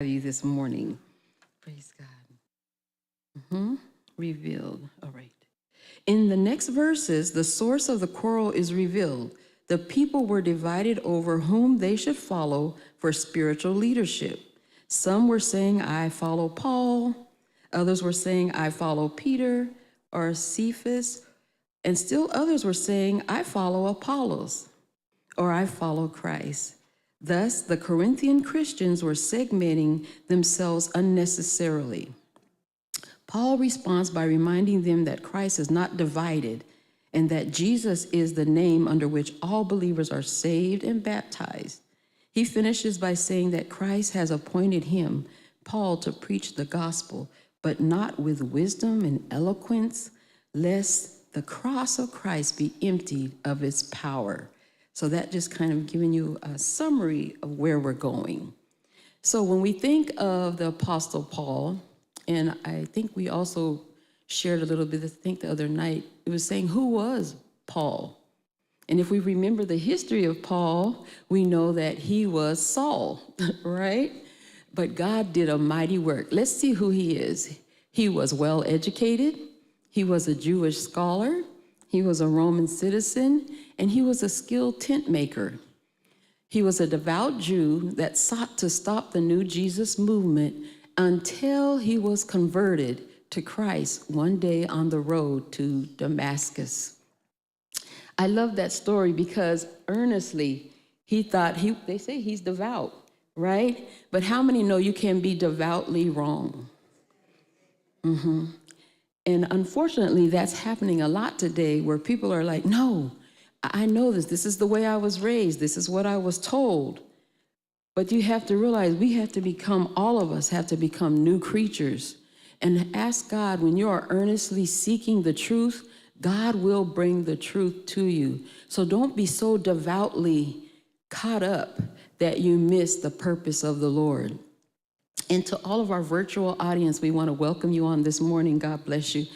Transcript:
you this morning. Praise God. Revealed. All right. In the next verses, the source of the quarrel is revealed. The people were divided over whom they should follow for spiritual leadership. Some were saying, I follow Paul. Others were saying, I follow Peter or Cephas. And still others were saying, I follow Apollos or I follow Christ. Thus, the Corinthian Christians were segmenting themselves unnecessarily. Paul responds by reminding them that Christ is not divided and that Jesus is the name under which all believers are saved and baptized. He finishes by saying that Christ has appointed him, Paul, to preach the gospel, but not with wisdom and eloquence, lest the cross of Christ be emptied of its power. So that just kind of giving you a summary of where we're going. So when we think of the Apostle Paul, and I think we also shared a little bit, I think the other night, it was saying, who was Paul? And if we remember the history of Paul, we know that he was Saul, right? But God did a mighty work. Let's see who he is. He was well educated. He was a Jewish scholar. He was a Roman citizen, and he was a skilled tent maker. He was a devout Jew that sought to stop the new Jesus movement until he was converted to Christ one day on the road to Damascus. I love that story because earnestly he thought, they say he's devout, right? But how many know you can be devoutly wrong? And unfortunately, that's happening a lot today where people are like, no, I know this. This is the way I was raised. This is what I was told. But you have to realize we have to become, all of us have to become new creatures and ask God, when you are earnestly seeking the truth, God will bring the truth to you. So don't be so devoutly caught up that you miss the purpose of the Lord. And to all of our virtual audience, we want to welcome you on this morning. God bless you.